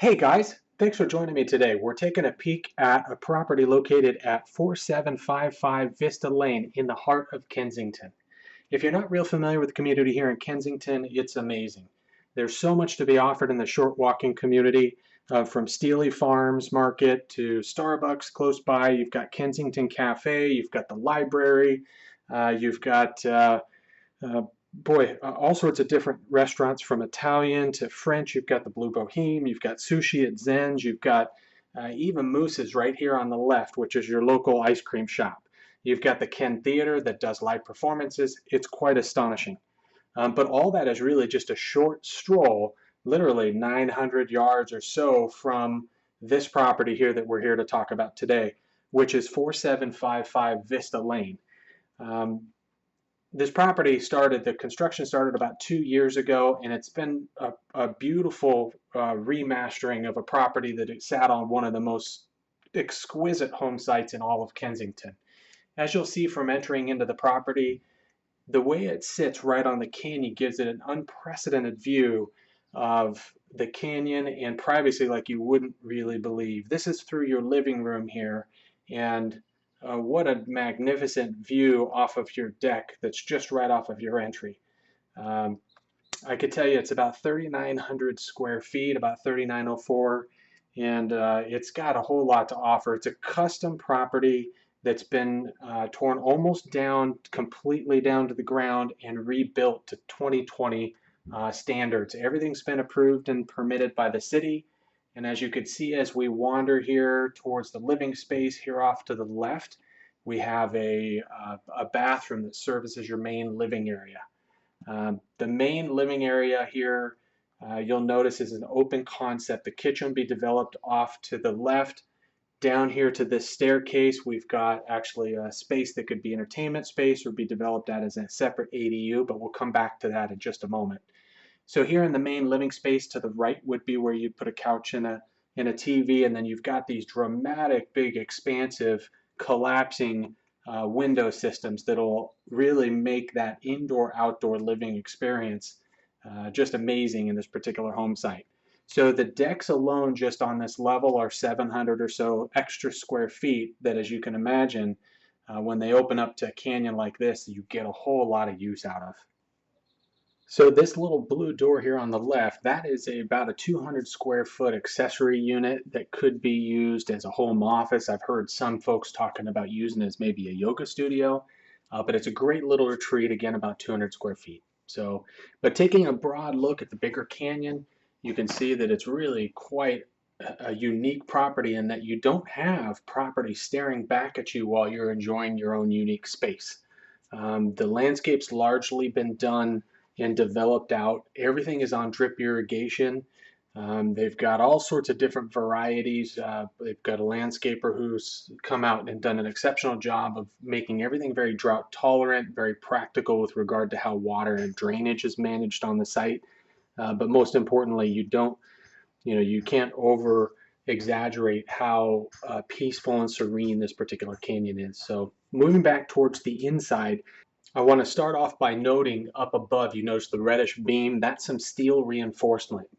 Hey guys, thanks for joining me today. We're taking a peek at a property located at 4755 Vista Lane in the heart of Kensington. If you're not real familiar with the community here in Kensington, it's amazing. There's so much to be offered in the short walking community, from Stehly Farms Market to Starbucks close by. You've got Kensington Cafe, you've got the library, you've got uh, all sorts of different restaurants from Italian to French. You've got the Blue Boheme, you've got sushi at Zen's, you've got even Moose's right here on the left, which is your local ice cream shop. You've got the Ken Theater that does live performances. It's quite astonishing. But all that is really just a short stroll, literally 900 yards or so from this property here that we're here to talk about today, which is 4755 Vista Lane. Um, this property the construction started about 2 years ago, and it's been a beautiful remastering of a property that it sat on one of the most exquisite home sites in all of Kensington. As you'll see from entering into the property, the way it sits right on the canyon gives it an unprecedented view of the canyon and privacy like you wouldn't really believe. This is through your living room here, and what a magnificent view off of your deck that's just right off of your entry. Um, I could tell you it's about 3,900 square feet, about 3,904, and it's got a whole lot to offer. It's a custom property that's been torn almost down, completely down to the ground, and rebuilt to 2020 standards. Everything's been approved and permitted by the city. And as you can see, as we wander here towards the living space here off to the left, we have a bathroom that serves as your main living area. The main living area here, you'll notice, is an open concept. The kitchen will be developed off to the left. Down here to this staircase, we've got actually a space that could be entertainment space or be developed out as a separate ADU, but we'll come back to that in just a moment. So here in the main living space to the right would be where you'd put a couch and a TV, and then you've got these dramatic, big, expansive, collapsing window systems that'll really make that indoor-outdoor living experience just amazing in this particular home site. So the decks alone just on this level are 700 or so extra square feet that, as you can imagine, when they open up to a canyon like this, you get a whole lot of use out of. So this little blue door here on the left, that is about a 200 square foot accessory unit that could be used as a home office. I've heard some folks talking about using it as maybe a yoga studio, but it's a great little retreat, again, about 200 square feet. So, but taking a broad look at the bigger canyon, you can see that it's really quite a unique property in that you don't have property staring back at you while you're enjoying your own unique space. The landscape's largely been done and developed out. Everything is on drip irrigation. They've got all sorts of different varieties. They've got a landscaper who's come out and done an exceptional job of making everything very drought tolerant, very practical with regard to how water and drainage is managed on the site. But most importantly, you can't over exaggerate how peaceful and serene this particular canyon is. So moving back towards the inside, I want to start off by noting up above, you notice the reddish beam. That's some steel reinforcements.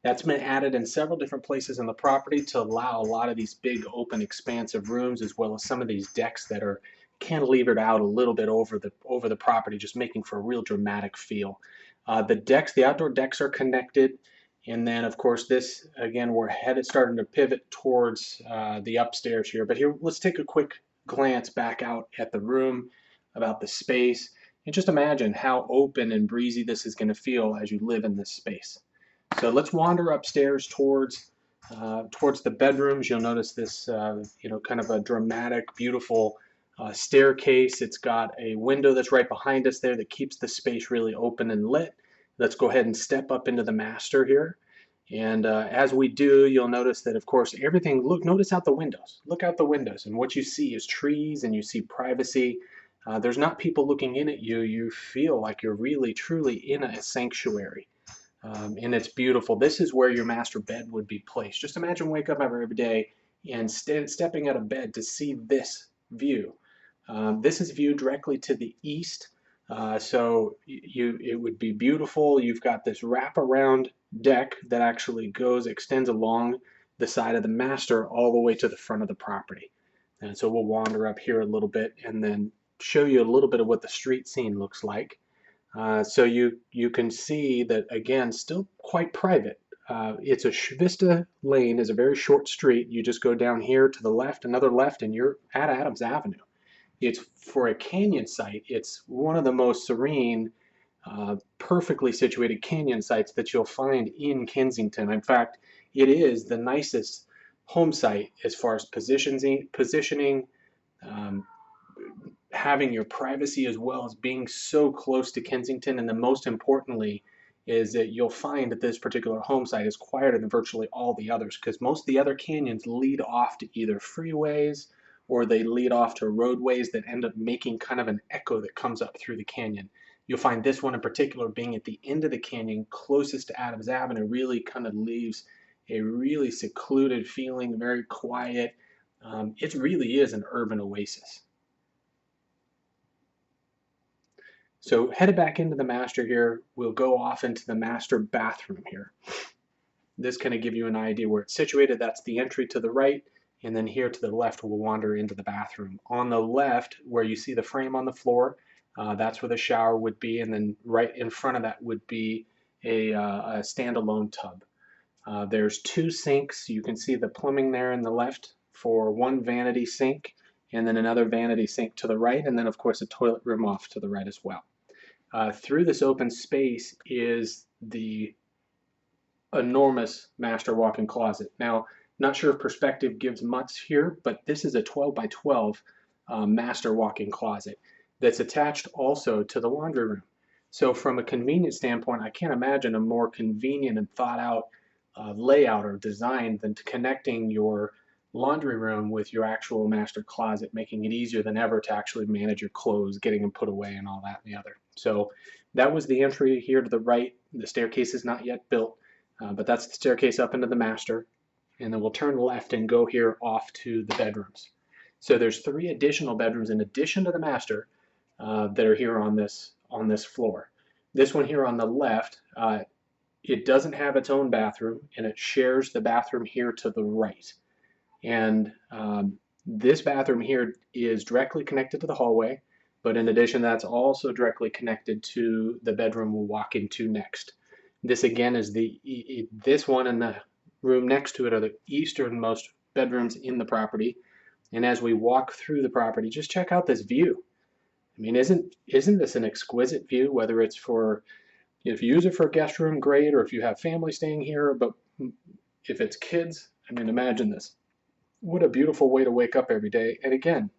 That's been added in several different places in the property to allow a lot of these big open expansive rooms, as well as some of these decks that are cantilevered out a little bit over the property, just making for a real dramatic feel. The outdoor decks are connected. And then, of course, this, again, we're headed starting to pivot towards the upstairs here. But here, let's take a quick glance back out at the room, about the space, and just imagine how open and breezy this is going to feel as you live in this space. So let's wander upstairs towards the bedrooms. You'll notice this, kind of a dramatic, beautiful staircase. It's got a window that's right behind us there that keeps the space really open and lit. Let's go ahead and step up into the master here. And as we do, you'll notice that, of course, notice out the windows. Look out the windows, and what you see is trees, and you see privacy. There's not people looking in at you. You feel like you're really, truly in a sanctuary. And it's beautiful. This is where your master bed would be placed. Just imagine wake up every day and stepping out of bed to see this view. This is viewed directly to the east. So it would be beautiful. You've got this wraparound deck that actually extends along the side of the master all the way to the front of the property. And so we'll wander up here a little bit and then show you a little bit of what the street scene looks like. So you can see that, again, still quite private. It's a Vista Lane is a very short street. You just go down here to the left, another left, and you're at Adams Avenue. It's for a canyon site. It's one of the most serene, perfectly situated canyon sites that you'll find in Kensington. In fact, it is the nicest home site as far as positioning, um, having your privacy, as well as being so close to Kensington. And then most importantly is that you'll find that this particular home site is quieter than virtually all the others, because most of the other canyons lead off to either freeways or they lead off to roadways that end up making kind of an echo that comes up through the canyon. You'll find this one in particular, being at the end of the canyon closest to Adams Avenue, really kind of leaves a really secluded feeling, very quiet. It really is an urban oasis. So headed back into the master here, we'll go off into the master bathroom here. This kind of give you an idea where it's situated. That's the entry to the right, and then here to the left we'll wander into the bathroom. On the left, where you see the frame on the floor, that's where the shower would be, and then right in front of that would be a standalone tub. There's two sinks. You can see the plumbing there in the left for one vanity sink, and then another vanity sink to the right, and then of course a toilet room off to the right as well. Through this open space is the enormous master walk-in closet. Now, not sure if perspective gives much here, but this is a 12 by 12 master walk-in closet that's attached also to the laundry room. So from a convenience standpoint, I can't imagine a more convenient and thought out layout or design than connecting your laundry room with your actual master closet, making it easier than ever to actually manage your clothes, getting them put away and all that and the other. So that was the entry here to the right. The staircase is not yet built, but that's the staircase up into the master. And then we'll turn left and go here off to the bedrooms. So there's 3 additional bedrooms in addition to the master that are here on this floor. This one here on the left, it doesn't have its own bathroom, and it shares the bathroom here to the right. And this bathroom here is directly connected to the hallway, but in addition, that's also directly connected to the bedroom we'll walk into next. This again is this one and the room next to it are the easternmost bedrooms in the property. And as we walk through the property, just check out this view. I mean, isn't this an exquisite view? Whether it's for, if you use it for a guest room, great, or if you have family staying here, but if it's kids, I mean, imagine this. What a beautiful way to wake up every day. And again,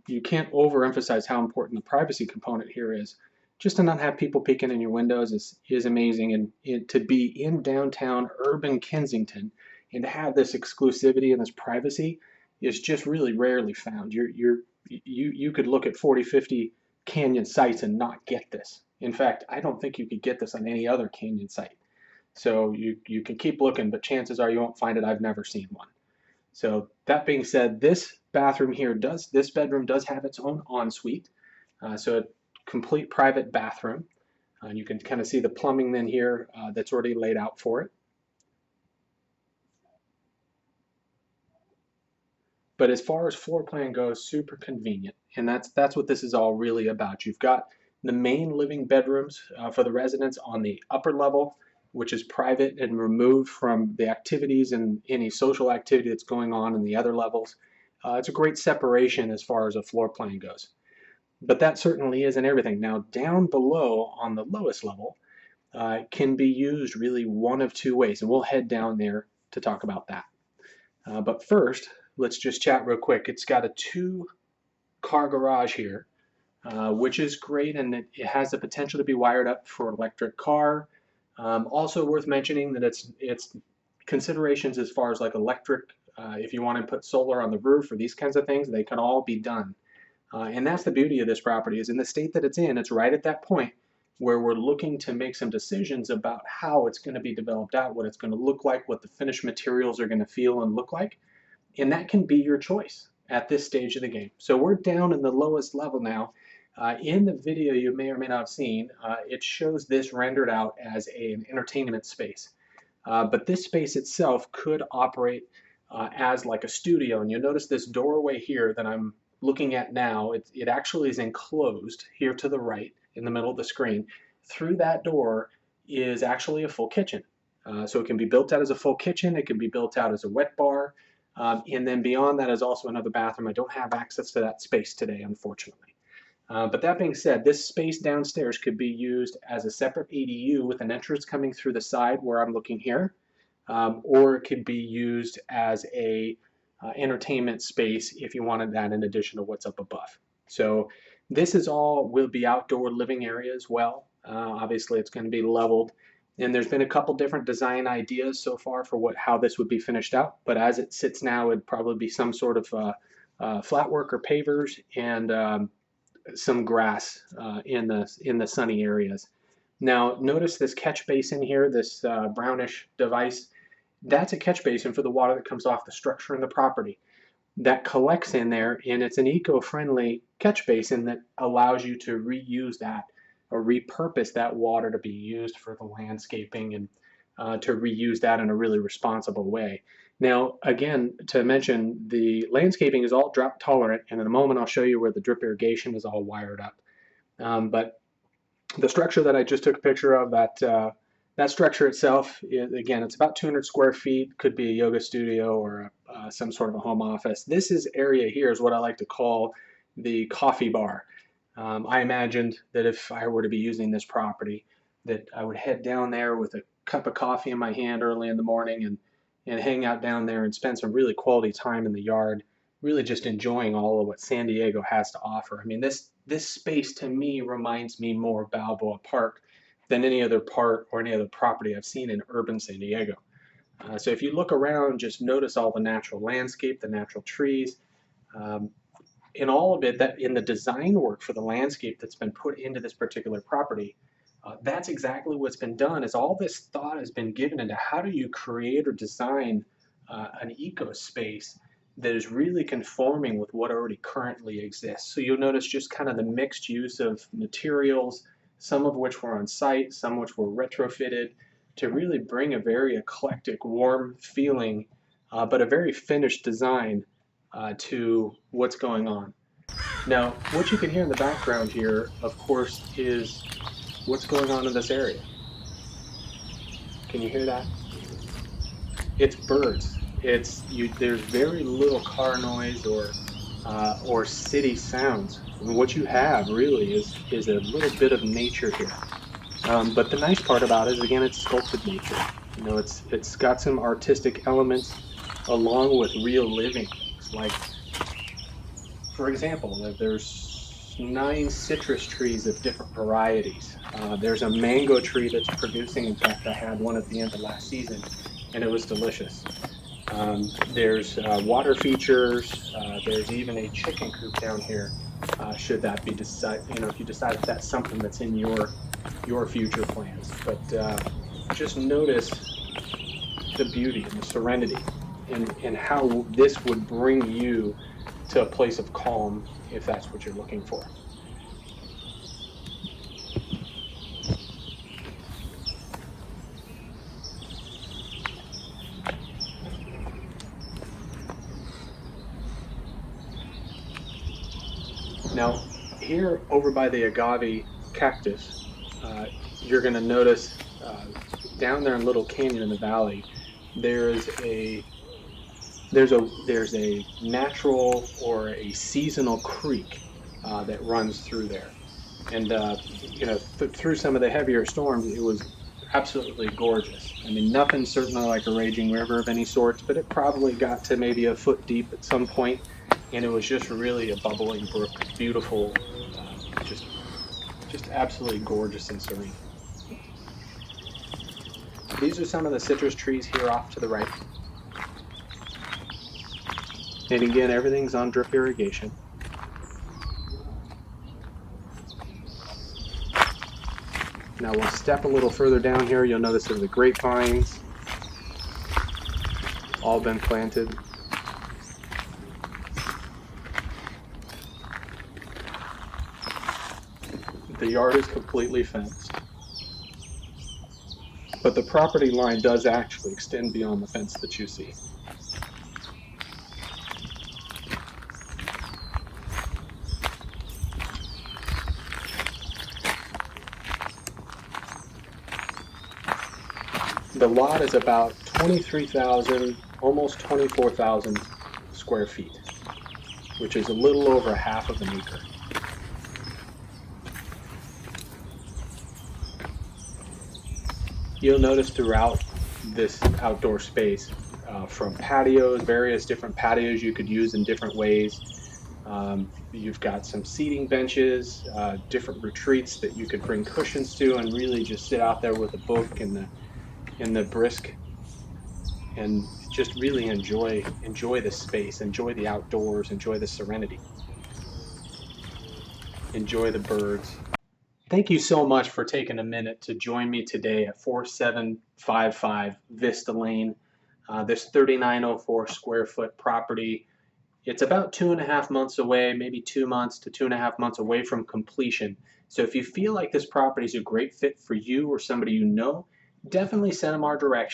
you can't overemphasize how important the privacy component here is. Just to not have people peeking in your windows is amazing. And to be in downtown urban Kensington and to have this exclusivity and this privacy is just really rarely found. You could look at 40, 50 canyon sites and not get this. In fact, I don't think you could get this on any other canyon site. So you can keep looking, but chances are you won't find it. I've never seen one. So that being said, this bedroom does have its own ensuite. So a complete private bathroom. And you can kind of see the plumbing then here that's already laid out for it. But as far as floor plan goes, super convenient. And that's what this is all really about. You've got the main living bedrooms for the residents on the upper level, which is private and removed from the activities and any social activity that's going on in the other levels. It's a great separation as far as a floor plan goes. But that certainly isn't everything. Now, down below on the lowest level can be used really one of 2 ways, and we'll head down there to talk about that. But first, let's just chat real quick. It's got a 2-car garage here, which is great, and it has the potential to be wired up for an electric car. Also worth mentioning that it's considerations as far as like electric, if you want to put solar on the roof or these kinds of things, they can all be done. And that's the beauty of this property, is in the state that it's in, it's right at that point where we're looking to make some decisions about how it's going to be developed out, what it's going to look like, what the finished materials are going to feel and look like. And that can be your choice at this stage of the game. So we're down in the lowest level now, In the video you may or may not have seen, it shows this rendered out as an entertainment space. But this space itself could operate as like a studio. And you'll notice this doorway here that I'm looking at now, it actually is enclosed here to the right in the middle of the screen. Through that door is actually a full kitchen. So it can be built out as a full kitchen, it can be built out as a wet bar, and then beyond that is also another bathroom. I don't have access to that space today, unfortunately. But that being said, this space downstairs could be used as a separate ADU with an entrance coming through the side where I'm looking here, or it could be used as a entertainment space if you wanted that in addition to what's up above. So this is all will be outdoor living area as well. Obviously, it's going to be leveled, and there's been a couple different design ideas so far for how this would be finished out. But as it sits now, it'd probably be some sort of flat work or pavers and some grass in the sunny areas. Now notice this catch basin here, this brownish device. That's a catch basin for the water that comes off the structure in the property. That collects in there, and it's an eco-friendly catch basin that allows you to reuse that or repurpose that water to be used for the landscaping and to reuse that in a really responsible way. Now, again, to mention, the landscaping is all drought tolerant, and in a moment I'll show you where the drip irrigation is all wired up. But the structure that I just took a picture of, that structure itself, again, it's about 200 square feet, could be a yoga studio or some sort of a home office. This area here is what I like to call the coffee bar. I imagined that if I were to be using this property, that I would head down there with a cup of coffee in my hand early in the morning and hang out down there and spend some really quality time in the yard, really just enjoying all of what San Diego has to offer. I mean, this space to me reminds me more of Balboa Park than any other part or any other property I've seen in urban San Diego. So if you look around, just notice all the natural landscape, the natural trees, in all of it, that in the design work for the landscape that's been put into this particular property, that's exactly what's been done. Is all this thought has been given into how do you create or design an eco space that is really conforming with what already currently exists. So you'll notice just kind of the mixed use of materials, some of which were on site, some which were retrofitted, to really bring a very eclectic, warm feeling, but a very finished design to what's going on. Now, what you can hear in the background here, of course, is what's going on in this area. Can you hear that? It's birds. There's very little car noise or city sounds. And what you have really is a little bit of nature here. But the nice part about it is, again, it's sculpted nature. You know, it's got some artistic elements along with real living things. Like, for example, there's 9 citrus trees of different varieties. There's a mango tree that's producing. In fact, I had one at the end of last season, and it was delicious. There's water features. There's even a chicken coop down here. Should that be if you decide that that's something that's in your future plans. But just notice the beauty and the serenity, and how this would bring you to a place of calm if that's what you're looking for. Now, here over by the agave cactus, you're going to notice down there in Little Canyon in the valley, there's a natural or a seasonal creek that runs through there, and through some of the heavier storms, it was absolutely gorgeous. I mean, nothing certainly like a raging river of any sorts, but it probably got to maybe a foot deep at some point. And it was just really a bubbling brook, beautiful, just absolutely gorgeous and serene. These are some of the citrus trees here off to the right. And again, everything's on drip irrigation. Now we'll step a little further down here. You'll notice that the grapevines all been planted. The yard is completely fenced, but the property line does actually extend beyond the fence that you see. The lot is about 23,000, almost 24,000 square feet, which is a little over half of an acre. You'll notice throughout this outdoor space, from patios, various different patios you could use in different ways. You've got some seating benches, different retreats that you could bring cushions to and really just sit out there with a book in the brisk and just really enjoy the space, enjoy the outdoors, enjoy the serenity, enjoy the birds. Thank you so much for taking a minute to join me today at 4755 Vista Lane, this 3904 square foot property. It's about 2.5 months away, maybe 2 months to 2.5 months away from completion. So if you feel like this property is a great fit for you or somebody you know, definitely send them our direction.